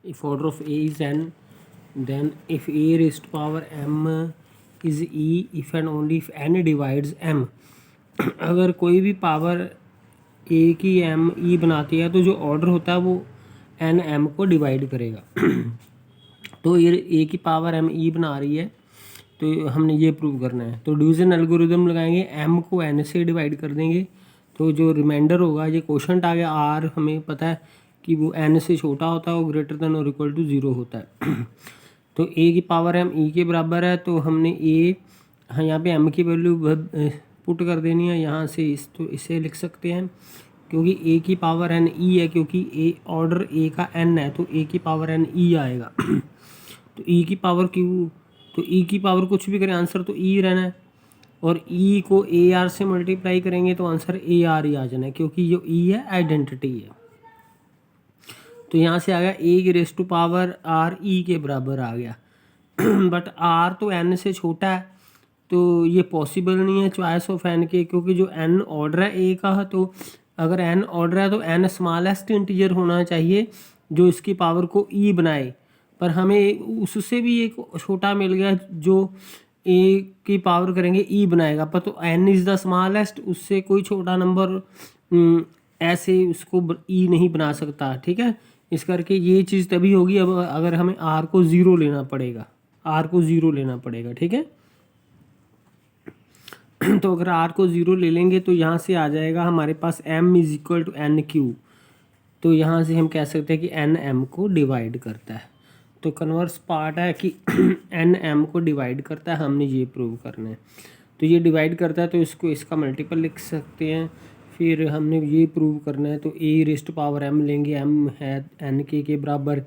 if order of a is n, then if a raised to power m is e, if and only if n divides m, अगर कोई भी power ए की M E बनाती है तो जो order होता है वो एन एम को डिवाइड करेगा। तो ये ए की पावर एम ई बना रही है, तो हमने ये प्रूव करना है। तो डिवीजन एल्गोरिदम लगाएंगे, एम को एन से डिवाइड कर देंगे, तो जो रिमाइंडर होगा ये क्वोशंट आ गया आर, हमें पता है कि वो एन से छोटा होता है, वो ग्रेटर देन और इक्वल टू 0 होता है। तो ए की पावर एम ई के बराबर है, तो हमने ए, हाँ यहाँ पे एम की वैल्यू पुट कर देनी है यहाँ से, तो इसे लिख सकते हैं क्योंकि ए की पावर एन ई है, क्योंकि ए ऑर्डर ए का एन है तो ए की पावर एन ई आएगा। तो ई की पावर क्यू, तो ई की पावर कुछ भी करें आंसर तो ई रहना है, और ई को ए आर से मल्टीप्लाई करेंगे तो आंसर ए आर ही आ जाना है, क्योंकि जो ई है आइडेंटिटी है। तो यहाँ से आ गया ए की raise to power R E के बराबर आ गया। बट आर तो एन से छोटा है, तो ये पॉसिबल नहीं है चॉइस ऑफ एन के, क्योंकि जो एन ऑर्डर है ए का, तो अगर एन ऑर्डर है तो एन स्मॉलेस्ट इंटीजर होना चाहिए जो इसकी पावर को ई बनाए, पर हमें उससे भी एक छोटा मिल गया जो ए की पावर करेंगे ई बनाएगा, पर तो एन इज़ द स्मॉलेस्ट, उससे कोई छोटा नंबर ऐसे उसको ई नहीं बना सकता। ठीक है, इस करके ये चीज़ तभी होगी अब अगर हमें आर को ज़ीरो लेना पड़ेगा, आर को ज़ीरो लेना पड़ेगा। ठीक है, तो अगर आर को ज़ीरो ले लेंगे तो यहाँ से आ जाएगा हमारे पास m is equal to N Q, तो यहाँ से हम कह सकते हैं कि एन एम को डिवाइड करता है। तो कन्वर्स पार्ट है कि एन एम को डिवाइड करता है, हमने ये प्रूव करना है। तो ये डिवाइड करता है तो इसको इसका मल्टीपल लिख सकते हैं, फिर हमने ये प्रूव करना है तो ए रेस्ट पावर एम लेंगे, एम है एन के बराबर,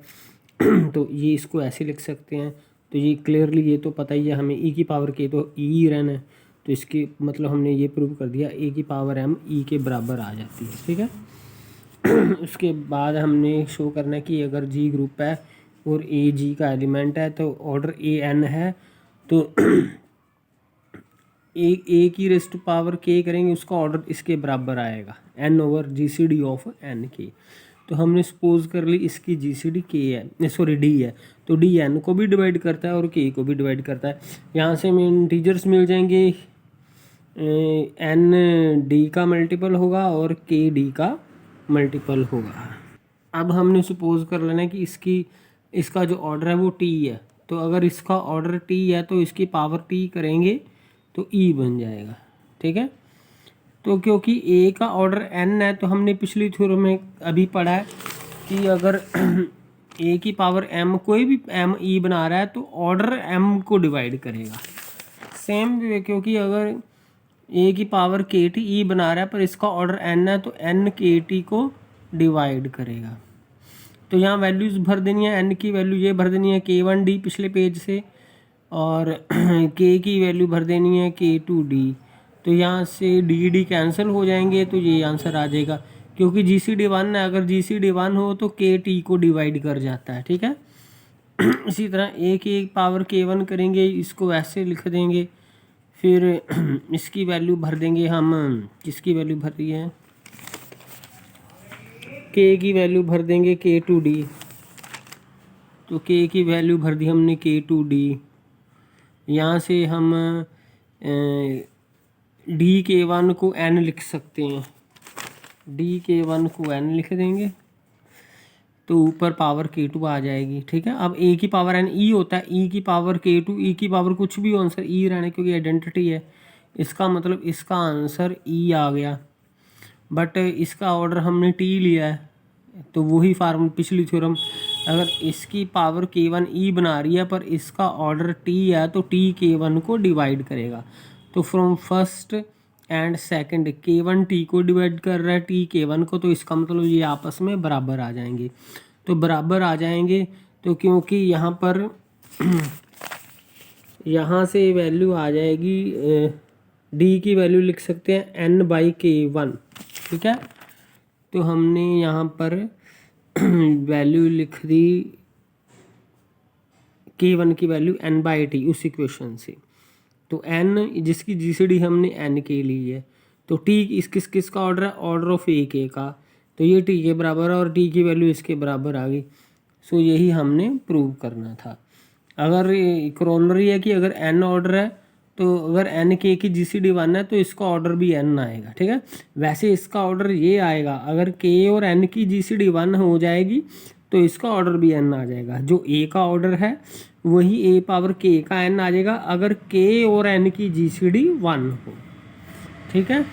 तो ये इसको ऐसे लिख सकते हैं। तो ये क्लियरली ये तो पता ही है हमें, ई की पावर के तो ई रहना है, तो इसके मतलब हमने ये प्रूव कर दिया ए की पावर एम ई के बराबर आ जाती है। ठीक है, उसके बाद हमने शो करना है कि अगर जी ग्रुप है और ए जी का एलिमेंट है तो ऑर्डर ए एन है, तो ए की रेस्ट पावर के करेंगे, उसका ऑर्डर इसके बराबर आएगा N over G C D of N के। तो हमने सपोज कर ली इसकी जी सी डी के है, सॉरी डी है, तो डी एन को भी डिवाइड करता है और के को भी डिवाइड करता है। यहाँ से हमें इंटीजर्स मिल जाएंगे, एन डी का मल्टीपल होगा और के डी का मल्टीपल होगा। अब हमने सपोज कर लेना है कि इसका जो ऑर्डर है वो टी है, तो अगर इसका ऑर्डर टी है तो इसकी पावर टी करेंगे तो ई बन जाएगा। ठीक है, तो क्योंकि ए का ऑर्डर एन है तो हमने पिछली थ्योरम में अभी पढ़ा है कि अगर ए की पावर एम कोई भी एम ई बना रहा है तो ऑर्डर एम को डिवाइड करेगा। सेम वे, क्योंकि अगर ए की पावर के टी ई बना रहा है पर इसका ऑर्डर एन है तो एन के टी को डिवाइड करेगा। तो यहाँ वैल्यूज़ भर देनी है, एन की वैल्यू ये भर देनी है के वन डी पिछले पेज से, और के की वैल्यू भर देनी है के टू डी। तो यहाँ से डी डी कैंसिल हो जाएंगे तो ये आंसर आ जाएगा, क्योंकि जी सी डी वन है, अगर जी सी डी वन हो तो के टी को डिवाइड कर जाता है। ठीक है, इसी तरह ए की पावर के वन करेंगे, इसको ऐसे लिख देंगे, फिर इसकी वैल्यू भर देंगे हम, किसकी वैल्यू भर दी है, के की वैल्यू भर देंगे के टू डी, तो के की वैल्यू भर दी हमने के टू डी। यहाँ से हम डी के वन को एन लिख सकते हैं, डी के वन को एन लिख देंगे तो ऊपर पावर के टू आ जाएगी। ठीक है, अब ए की पावर एन ई होता है, ई की पावर के टू, ई की पावर कुछ भी हो आंसर ई रहना क्योंकि आइडेंटिटी है, इसका मतलब इसका आंसर ई आ गया। बट इसका ऑर्डर हमने टी लिया है, तो वही फार्मूला पिछली थ्योरम, अगर इसकी पावर के वन ई बना रही है पर इसका ऑर्डर टी है तो टी के वन को डिवाइड करेगा। तो फ्रॉम फर्स्ट एंड सेकंड के वन टी को डिवाइड कर रहा है, टी के वन को, तो इसका मतलब ये आपस में बराबर आ जाएंगे। तो बराबर आ जाएंगे तो क्योंकि यहाँ पर यहाँ से वैल्यू आ जाएगी, डी की वैल्यू लिख सकते हैं एन बाई के वन। ठीक है, तो हमने यहाँ पर वैल्यू लिख दी के वन की वैल्यू एन बाई टी उस इक्वेशन से। तो एन जिसकी जी सी डी हमने एन के ली है, तो टी किसका ऑर्डर है, ऑर्डर ऑफ ए के का, तो ये टी के बराबर है और टी की वैल्यू इसके बराबर आ गई। सो यही हमने प्रूव करना था। अगर करोलरी है कि अगर एन ऑर्डर है तो अगर एन के की जीसीडी 1 है तो इसका ऑर्डर भी एन आएगा, ठीक है। वैसे इसका ऑर्डर ये आएगा, अगर के और एन की जीसीडी 1 हो जाएगी तो इसका ऑर्डर भी एन आ जाएगा। जो ए का ऑर्डर है वही ए पावर के का एन आ जाएगा अगर के और एन की जीसीडी 1 हो, ठीक है।